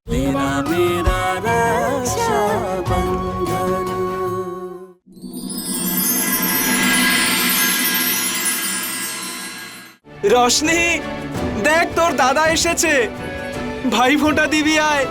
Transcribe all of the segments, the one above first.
तेरा मेरा रक्षा बंधन। রশনি, দেখ তোর দাদা এসেছে। ভাই ফোঁটা দিবি আয়।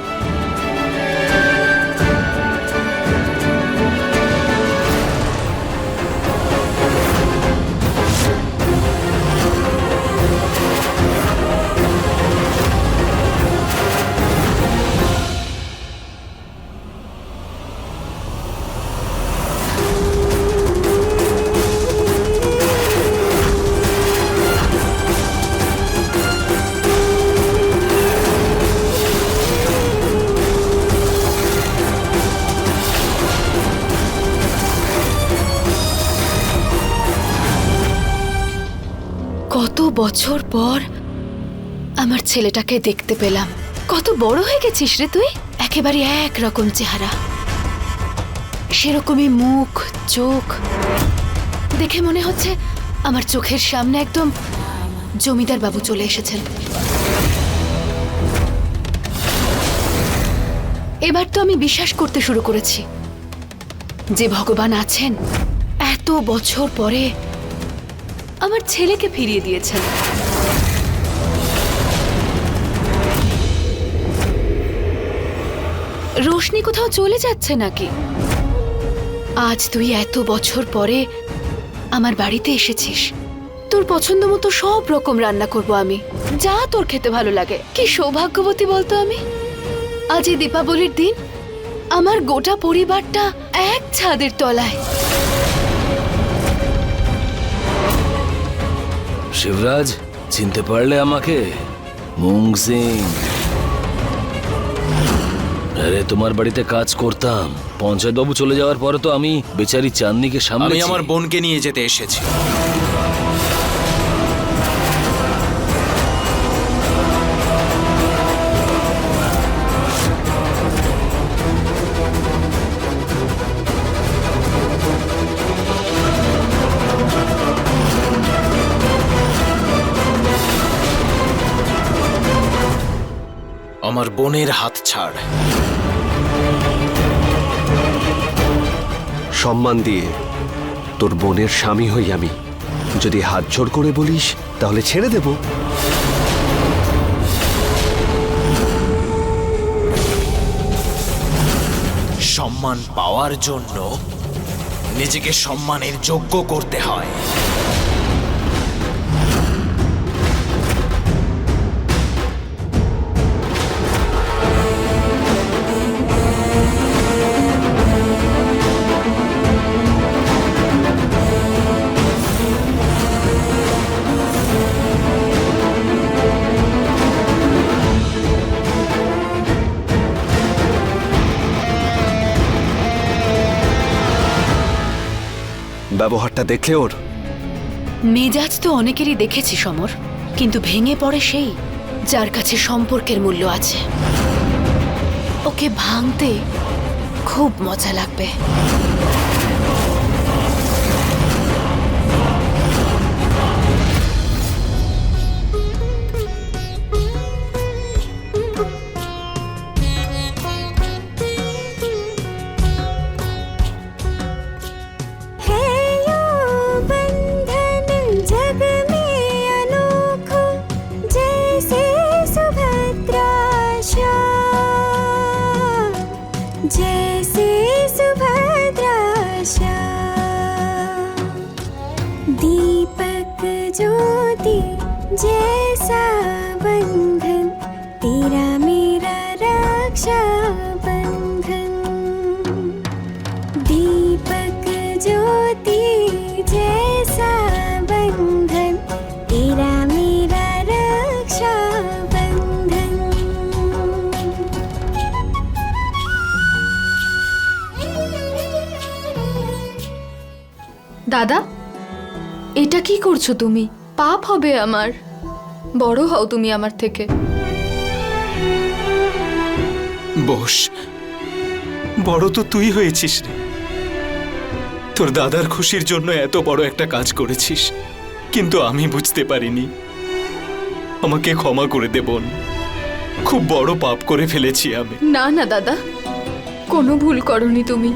কত বছর পর আমার ছেলেটাকে দেখতে পেলাম। কত বড় হয়ে গেছিস রে তুই। একেবারে একরকম চেহারা, সেরকমই মুখ চোখ। দেখে মনে হচ্ছে আমার চোখের সামনে একদম জমিদার বাবু চলে এসেছেন। এবার তো আমি বিশ্বাস করতে শুরু করেছি যে ভগবান আছেন, এত বছর পরে আমার ছেলেকে ফিরিয়ে দিয়েছেন। রোশনি কোথাও চলে যাচ্ছে নাকি? আজ তুই এত বছর পরে আমার বাড়িতে এসেছিস। তোর পছন্দ মতো সব রকম রান্না করব আমি, যা তোর খেতে ভালো লাগে। কি সৌভাগ্যবতী বলতো আমি। আজ এই দীপাবলির দিন আমার গোটা পরিবারটা এক ছাদের তলায়। শিবরাজ, চিনতে পারলে আমাকে? মুং সিং। আরে তোমার বাড়িতে কাজ করতাম। পঞ্চায়েত বাবু চলে যাওয়ার পরে তো আমি বেচারি চাঁদনিকে সামনে। আমি আমার বোনকে নিয়ে যেতে এসেছি। আমার বোনের হাত ছাড়। সম্মান দিয়ে তোর বোনের স্বামী হই আমি। যদি হাত জোড় করে বলিস তাহলে ছেড়ে দেব। সম্মান পাওয়ার জন্য নিজেকে সম্মানের যোগ্য করতে হয়। ব্যবহারটা দেখলে ওর। মেজাজ তো অনেকেরই দেখেছি সমর, কিন্তু ভেঙে পড়ে সেই যার কাছে সম্পর্কের মূল্য আছে। ওকে ভাঙতে খুব মজা লাগবে। जैसे सुभद्रा दीपक ज्योति जैसा बंधन तेरा मेरा रक्षा बंधन। दीपक ज्योति जैसा बंधन तेरा मेरा रक्षा बंधन। দাদা, এটা কি করছো তুমি? পাপ হবে আমার। বড় হও তুমি আমার থেকে। বস, বড় তো তুই হয়েছিস রে। তোর দাদার খুশির জন্য এত বড় একটা কাজ করেছিস, কিন্তু আমি বুঝতে পারিনি। আমাকে ক্ষমা করে দে বোন। খুব বড় পাপ করে ফেলেছি আমি। না না দাদা, কোনো ভুল করনি তুমি।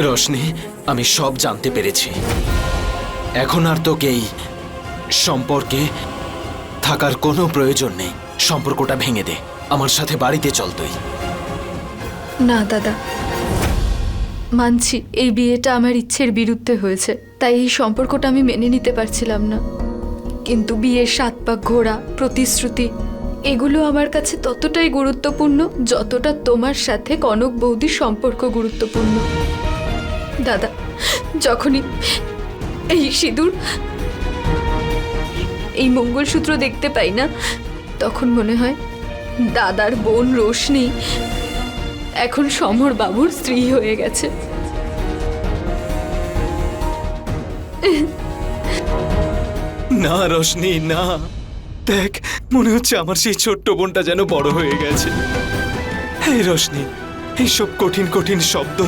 রোশনি, আমি সব জানতে পেরেছি। এখন আর তোকে এই সম্পর্কে থাকার কোনো প্রয়োজন নেই। সম্পর্কটা ভেঙে দে, আমার সাথে বাড়িতে চল তুই। না দাদা, মানছি এই বিয়েটা আমার ইচ্ছের বিরুদ্ধে হয়েছে, তাই এই সম্পর্কটা আমি মেনে নিতে পারছিলাম না। কিন্তু বিয়ের 7 পাক ঘোরা, প্রতিশ্রুতি, এগুলো আমার কাছে ততটাই গুরুত্বপূর্ণ যতটা তোমার সাথে কনক বৌদির সম্পর্ক গুরুত্বপূর্ণ। দাদা, যখনই এই সিঁদুর, এই মঙ্গলসূত্র দেখতে পাই না, তখন মনে হয় দাদার বোন রোশনি এখন সমর বাবুর স্ত্রী হয়ে গেছে। না রোশনি, না। দেখ, মনে হচ্ছে আমার সেই ছোট্ট বোনটা যেন বড় হয়ে গেছে। এই রোশনি, এইসব কঠিন কঠিন শব্দ,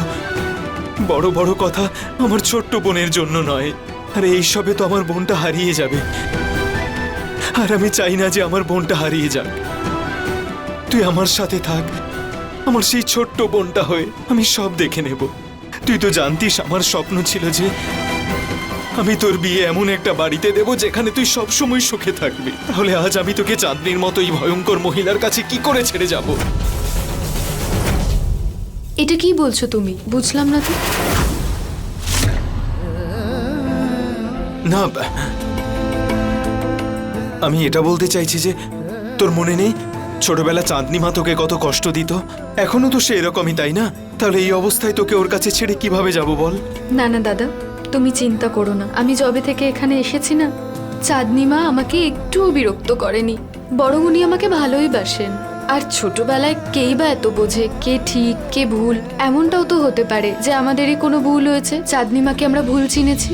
বড় বড় কথা আমার ছোট্ট বোনের জন্য নয়। আর এইসবে তো আমার বোনটা হারিয়ে যাবে, আর আমি চাই না যে আমার বোনটা হারিয়ে যাক। তুই আমার সাথে থাক, আমার সেই ছোট্ট বোনটা হয়ে আমি সব দেখে নেব। তুই তো জানতিস আমার স্বপ্ন ছিল যে আমি তোর বিয়ে এমন একটা বাড়িতে দেব যেখানে তুই সব সময় সুখে থাকবি। তাহলে আজ আমি তোকে চাঁদনির মতো এই ভয়ঙ্কর মহিলার কাছে কি করে ছেড়ে যাব? এটা কি বলছো তুমি? বুঝলাম না তো। না, আমি এটা বলতে চাইছি যে তোর মনে নেই ছোটবেলা চাঁদনি মা তোকে কত কষ্ট দিত? এখনো তো সে এরকমই, তাই না? তাহলে এই অবস্থায় তোকে ওর কাছে ছেড়ে কিভাবে যাব বল? না না দাদা, তুমি চিন্তা করো না। আমি যবে থেকে এখানে এসেছি না, চাঁদনি মা আমাকে একটুও বিরক্ত করেনি, বরং উনি আমাকে ভালোই বাসেন। আর ছোটবেলায় কেই বা এত বোঝে কে ঠিক কে ভুল? এমনটাও তো হতে পারে যে আমাদেরই কোনো ভুল হয়েছে, চাঁদনি মাকে আমরা ভুল চিনেছি।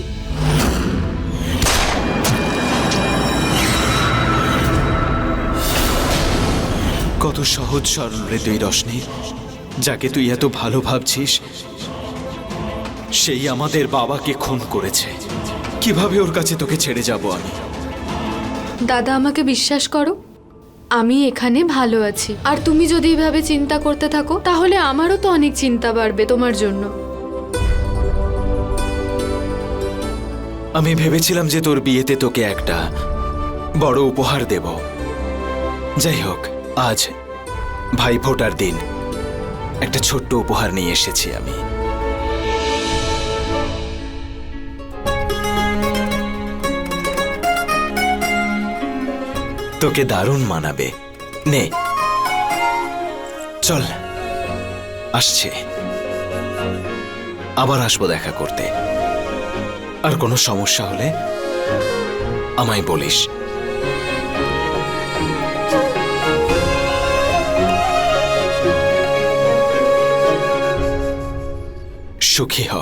কত সহজ সরল রে তুই রোশনি। যাকে তুই এত ভালো ভাবছিস সেই আমাদের বাবাকে খুন করেছে। কিভাবে ওর কাছে তোকে ছেড়ে যাব আমি? দাদা, আমাকে বিশ্বাস করো, আমি এখানে ভালো আছি। আর তুমি যদি এভাবে চিন্তা করতে থাকো তাহলে আমারও তো অনেক চিন্তা বাড়বে তোমার জন্য। আমি ভেবেছিলাম যে তোর বিয়েতে তোকে একটা বড় উপহার দেব। যাই হোক, আজ ভাইফোঁটার দিন একটা ছোট্ট উপহার নিয়ে এসেছি আমি। তোকে দারুণ মানাবে। নে, চল, আসছে। আবার আসবো দেখা করতে। আর কোনো সমস্যা হলে আমায় বলিস। সুখী হ।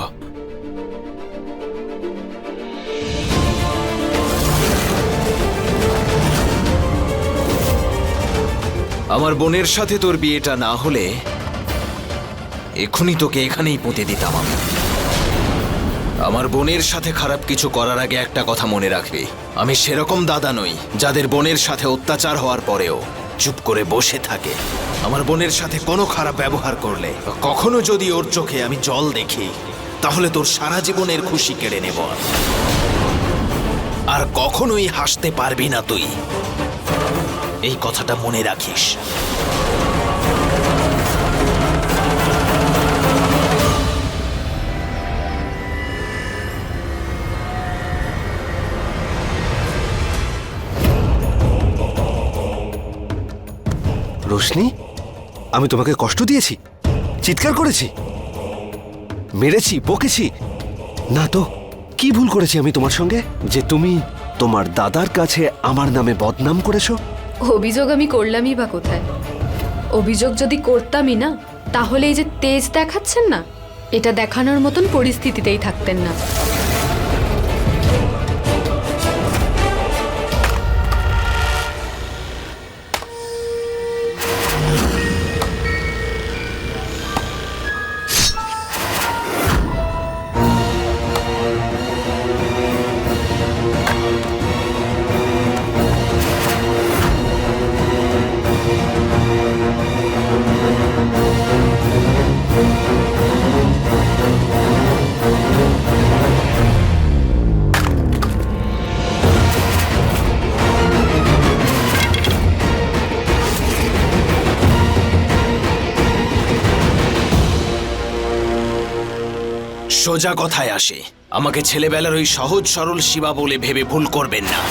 আমার বোনের সাথে তোর বিয়েটা না হলে এখনই তোকে এখানেই পুঁতে দিতাম আমি। আমার বোনের সাথে খারাপ কিছু করার আগে একটা কথা মনে রাখবি, আমি সেরকম দাদা নই যাদের বোনের সাথে অত্যাচার হওয়ার পরেও চুপ করে বসে থাকে। আমার বোনের সাথে কোনো খারাপ ব্যবহার করলে, কখনো যদি ওর চোখে আমি জল দেখি, তাহলে তোর সারা জীবনের খুশি কেড়ে নেব। আর কখনোই হাসতে পারবি না তুই, এই কথাটা মনে রাখিস। রোশনি, আমি তোমাকে কষ্ট দিয়েছি, চিৎকার করেছি, মেরেছি, বকেছি? না তো। কি ভুল করেছি আমি তোমার সঙ্গে যে তুমি তোমার দাদার কাছে আমার নামে বদনাম করেছো? অভিযোগ আমি করলামই বা কোথায়? অভিযোগ যদি করতামই না, তাহলে এই যে তেজ দেখাচ্ছেন না, এটা দেখানোর মতন পরিস্থিতিতেই থাকতেন না। সোজা কথায় আসে, আমাকে ছেলেবেলার ওই সহজ সরল শিবা বলে ভেবে ভুল করবেন না।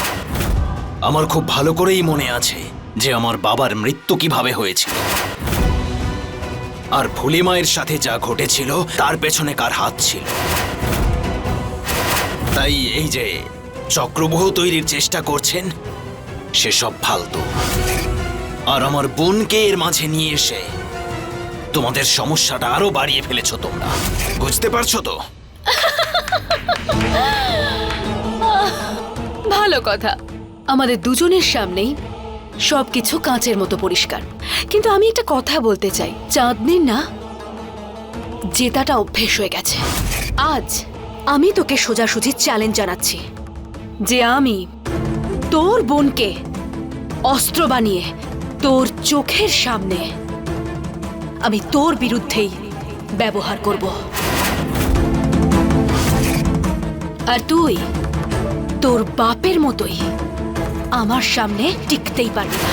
আমার খুব ভালো করেই মনে আছে যে আমার বাবার মৃত্যু কিভাবে হয়েছিল, আর ফুলি মায়ের সাথে যা ঘটেছিল তার পেছনে কার হাত ছিল। তাই এই যে চক্রব্যূহ তৈরির চেষ্টা করছেন সেসব ফালতু। আর আমার বোনকে এর মাঝে নিয়ে এসে তোমাদের সমস্যাটা আরো বাড়িয়ে ফেলেছো তোমরা, বুঝতে পারছো তো? ভালো কথা, আমাদের দুজনের সামনেই সবকিছু কাঁচের মতো পরিষ্কার। কিন্তু আমি একটা কথা বলতে চাই, চাঁদনির না জেতাটা অভ্যেস হয়ে গেছে। আজ আমি তোকে সোজাসুজি চ্যালেঞ্জ জানাচ্ছি যে আমি তোর বোনকে অস্ত্র বানিয়ে তোর চোখের সামনে আমি তোর বিরুদ্ধেই ব্যবহার করব। আর তুই তোর বাপের মতোই আমার সামনে টিকতেই পারবি না।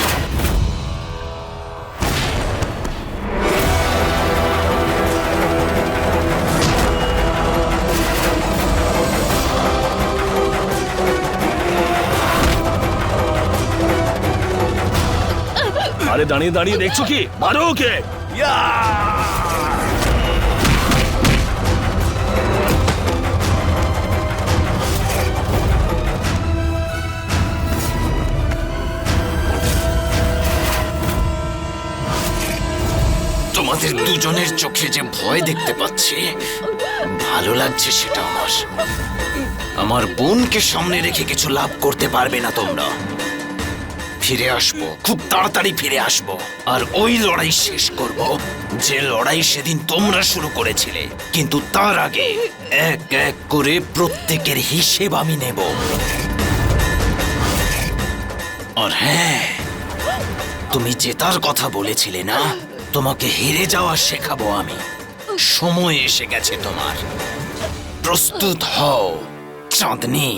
আরে দাঁড়িয়ে দাঁড়িয়ে দেখছো কি? মারো ওকে! তোমাদের দুজনের চোখে যে ভয় দেখতে পাচ্ছি, ভালো লাগছে সেটা আমার। আমার বোনকে সামনে রেখে কিছু লাভ করতে পারবে না তোমরা। ফিরে আসবো, খুব তাড়াতাড়ি ফিরে আসবো, আর ওই লড়াই শেষ করব যে লড়াই সেদিন তোমরা শুরু করেছিলে। কিন্তু তার আগে এক এক করে প্রত্যেকের হিসেব আমি নেব। আর হ্যাঁ, তুমি জেতার কথা বলেছিলে না, তোমাকে হেরে যাওয়া শেখাবো আমি। সময় এসে গেছে তোমার, প্রস্তুত হও চাঁদনি।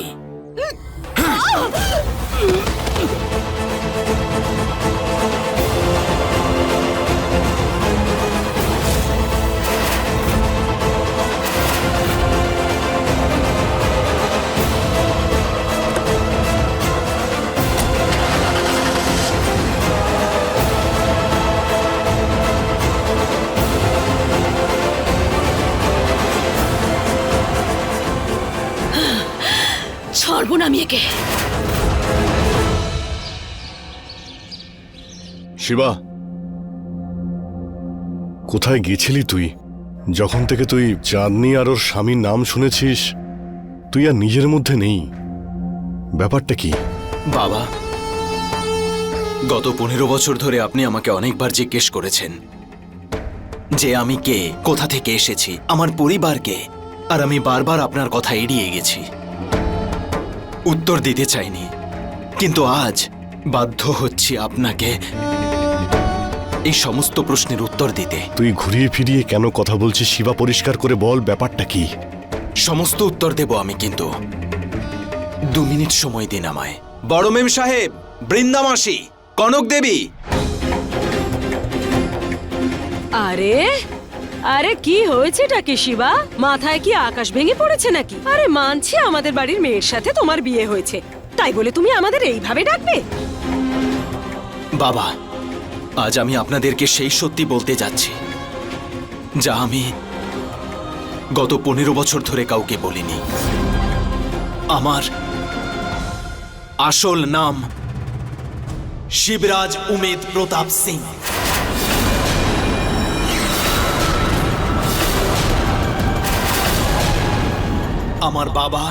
ছাড়বো না আমি একে। শিবা, কোথায় গেছিলি তুই? যখন থেকে তুই চাঁদনি আর ওর স্বামীর নাম শুনেছিস, তুই আর নিজের মধ্যে নেই। ব্যাপারটা কি? বাবা, গত 15 বছর ধরে আপনি আমাকে অনেকবার জিজ্ঞেস করেছেন যে আমি কে, কোথা থেকে এসেছি, আমার পরিবারকে, আর আমি বারবার আপনার কথা এড়িয়ে গেছি, উত্তর দিতে চাইনি। কিন্তু আজ বাধ্য হচ্ছি আপনাকে এই সমস্ত প্রশ্নের উত্তর দিতে। তুই ঘুরিয়ে ফিরিয়ে কেন কথা বলছিস শিবা? পরিষ্কার করে বল, ব্যাপারটা কি? সমস্ত উত্তর দেব আমি, কিন্তু 2 মিনিট সময় দিন আমায়। বড় মেম সাহেব, বৃন্দামাসী, কনক দেবী। আরে আরে কি হয়েছেটা কি শিবা? মাথায় কি আকাশ ভেঙে পড়েছে নাকি? আরে মানছি আমাদের বাড়ির মেয়ের সাথে তোমার বিয়ে হয়েছে, তাই বলে তুমি আমাদের এইভাবে ডাকবে? বাবা, আজ আমি আপনাদেরকে সেই সত্যি বলতে যাচ্ছি যা আমি গত 15 বছর ধরে কাউকে বলিনি। আমার আসল নাম শিবরাজ উমেদ প্রতাপ সিং। আমার বাবা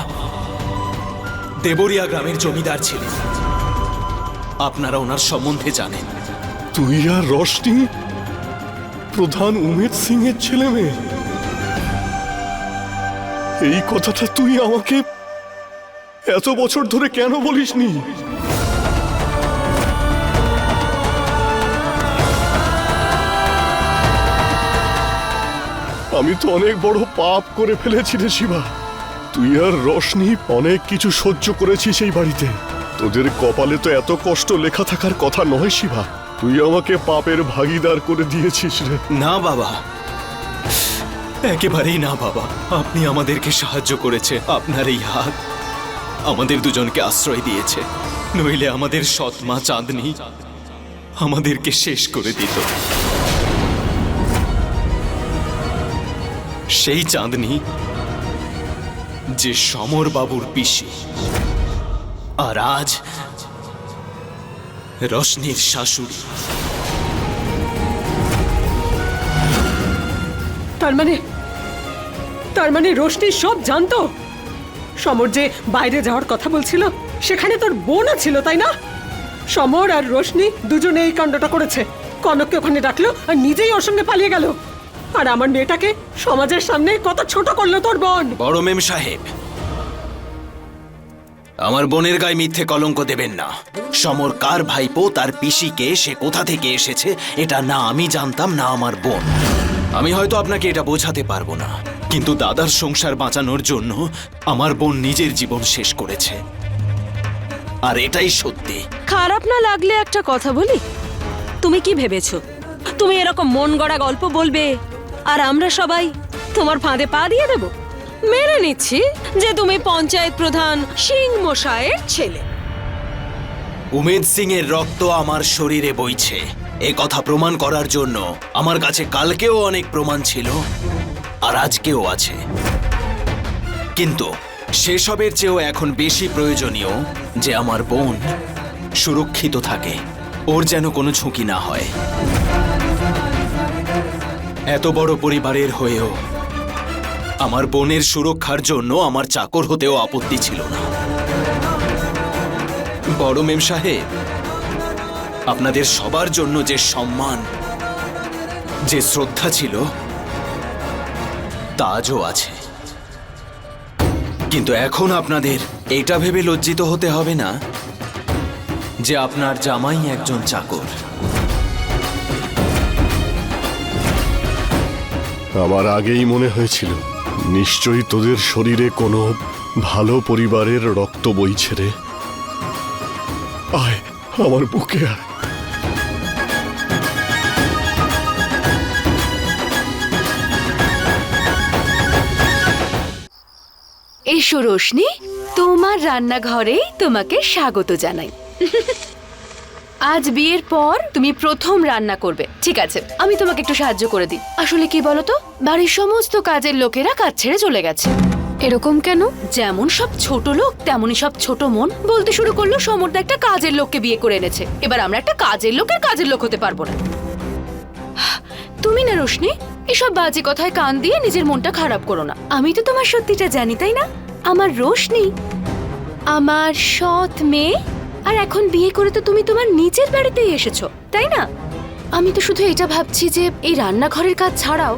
দেবরিয়া গ্রামের জমিদার ছিলেন। আপনারা ওনার সম্বন্ধে জানেন। তুই আর রশনি প্রধান উমেদ সিং এর ছেলে মেয়ে? এই কথাটা তুই আমাকে এত বছর ধরে কেন বলিসনি? আমি তো অনেক বড় পাপ করে ফেলেছি রে শিবা। তুই আর রশনি অনেক কিছু সহ্য করেছিস এই বাড়িতে। তোদের কপালে তো এত কষ্ট লেখা থাকার কথা নয় শিবা। তুই আমাকে পাপের ভাগীদার করে দিয়েছিস রে। না বাবা, একেবারেই না বাবা। আপনি আমাদেরকে সাহায্য করেছে। আপনার এই হাত আমাদের দুজনকে আশ্রয় দিয়েছে, নইলে আমাদের সৎমা চাঁদনি আমাদেরকে শেষ করে দিত। সেই চাঁদনি যে সমর বাবুর পিসি, আর আজ রশনির শাশুড়ি। তার মানে রোশনি সব জানতো? সমর যে বাইরে যাওয়ার কথা বলছিল সেখানে তোর বোনও ছিল, তাই না? সমর আর রোশনি দুজনে এই কাণ্ডটা করেছে। কনককে ওখানে ডাকলো আর নিজেই ওর সঙ্গে পালিয়ে গেল। আর আমার মেয়েটাকে সমাজের সামনে কত ছোট করলো তোর বোন। বড় মেম সাহেব, আমার বোনের গায়ে মিথ্যে কলঙ্ক দেবেন না। সমর কার ভাইপো, তার পিসিকে, সে কোথা থেকে এসেছে, এটা না আমি জানতাম না আমার বোন। আমি হয়তো আপনাকে এটা বোঝাতে পারবো না, কিন্তু দাদার সংসার বাঁচানোর জন্য আমার বোন নিজের জীবন শেষ করেছে। আর এটাই সত্যি। খারাপ না লাগলে একটা কথা বলি, তুমি কি ভেবেছো তুমি এরকম মন গড়া গল্প বলবে আর আমরা সবাই তোমার ফাঁদে পা দিয়ে দেব? মেনে নিচ্ছি যে তুমি পঞ্চায়েত প্রধান সিং মশাইয়ের ছেলে। উমেদ সিং এর রক্ত আমার শরীরে বইছে, এ কথা প্রমাণ করার জন্য আমার কাছে কালকেও অনেক প্রমাণ ছিল আর আজকেও আছে। কিন্তু সেসবের চেয়েও এখন বেশি প্রয়োজনীয় যে আমার বোন সুরক্ষিত থাকে, ওর যেন কোনো ঝুঁকি না হয়। এত বড় পরিবারের হয়েও আমার বোনের সুরক্ষার জন্য আমার চাকর হতেও আপত্তি ছিল না। বড় মেম সাহেব, আপনাদের সবার জন্য যে সম্মান, যে শ্রদ্ধা ছিল তা আজও আছে। কিন্তু এখন আপনাদের এটা ভেবে লজ্জিত হতে হবে না যে আপনার জামাই একজন চাকর। আমার আগেই মনে হয়েছিল নিশ্চয়ই তোদের শরীরে কোনো ভালো পরিবারের রক্ত বইছে রে। আয় আমার বুকে আয়। এসো রোশনি, তোমার রান্নাঘরেই তোমাকে স্বাগত জানাই। আজ বিয়ের পর তুমি প্রথম রান্না করবে, ঠিক আছে? আমি তোমাকে একটু সাহায্য করে দিই। আসলে কি বলতো, বাড়ির সমস্ত কাজের লোকেরা কাজ ছেড়ে চলে গেছে। এরকম কেন? যেমন সব ছোট লোক তেমনই সব ছোট মন। বলতে শুরু করলো সমরদা একটা কাজের লোককে বিয়ে করে এনেছে, এবার আমরা একটা কাজের লোকের কাজের লোক হতে পারবো না। তুমি না রোশনি, এসব বাজে কথায় কান দিয়ে নিজের মনটা খারাপ করো না। আমি তো তোমার সত্যিটা জানি, তাই না? আমার রোশনি আমার সৎ মেয়ে, আর এখন বিয়ে করে তো তুমি তোমার নিজের বাড়িতেই এসেছো, তাই না? আমি তো শুধু এটা ভাবছি যে এই রান্নাঘরের কাজ ছাড়াও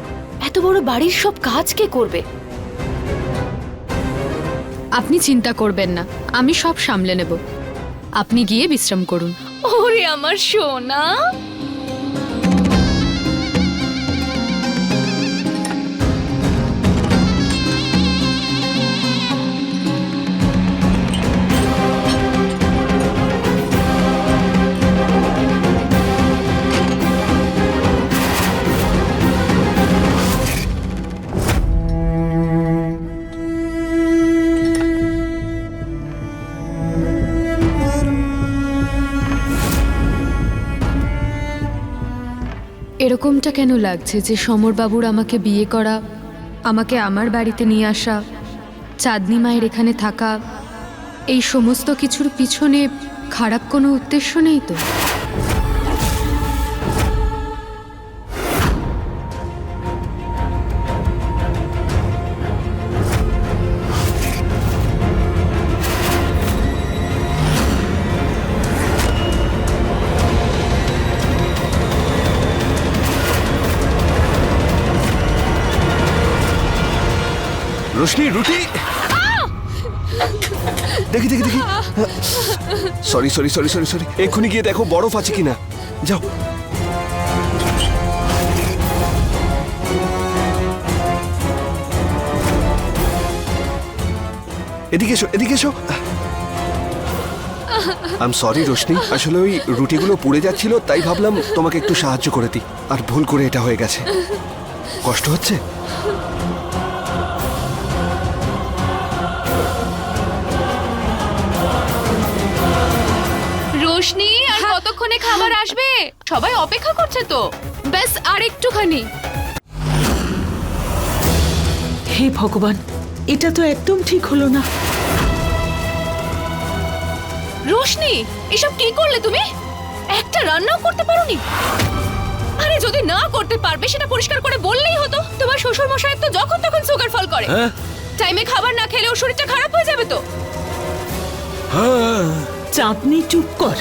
এত বড় বাড়ির সব কাজ কে করবে। আপনি চিন্তা করবেন না, আমি সব সামলে নেব। আপনি গিয়ে বিশ্রাম করুন। ওরে আমার সোনা। এরকমটা কেন লাগছে যে সমরবাবুর আমাকে বিয়ে করা, আমাকে আমার বাড়িতে নিয়ে আসা, চাঁদনি মায়ের এখানে থাকা, এই সমস্ত কিছুর পিছনে খারাপ কোনো উদ্দেশ্য নেই তো? রোশনি রুটি দেখি দেখি দেখি sorry sorry sorry sorry sorry এক্ষুনি গিয়ে দেখো বরফ আছে কিনা যাও এদিকে এসো এদিকে এসো আই সরি রোশনি আসলে ওই রুটিগুলো পুড়ে যাচ্ছিল তাই ভাবলাম তোমাকে একটু সাহায্য করে দিই আর ভুল করে এটা হয়ে গেছে কষ্ট হচ্ছে রোশনি আর কতক্ষণে খাবার আসবে? সবাই অপেক্ষা করছে তো। ব্যাস আর একটুখানি। হে ভগবান, এটা তো একদম ঠিক হলো না। রোশনি, এসব কি করলে তুমি? একটা রান্নাও করতে পারোনি? আরে যদি না করতে পারবে সেটা পরিষ্কার করে বললেই হতো। তোমার শ্বশুর মশাইয়ের তো যখন তখন সুগার ফল করে। হ্যাঁ টাইমে খাবার না খেলে ওর শরীরটা খারাপ হয়ে যাবে তো। হ্যাঁ চাঁদনি চুপ কর।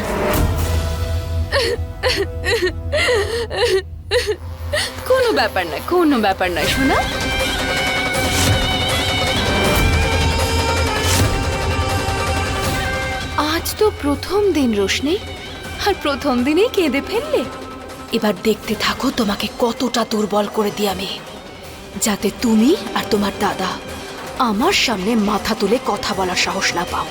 কোনো ব্যাপার নয়, কোনো ব্যাপার নয় শোনা। আজ তো প্রথম দিন রোশনি, আর প্রথম দিনেই কেঁদে ফেললে। এবার দেখতে থাকো তোমাকে কতটা দুর্বল করে দিই আমি, যাতে তুমি আর তোমার দাদা আমার সামনে মাথা তুলে কথা বলার সাহস না পাও।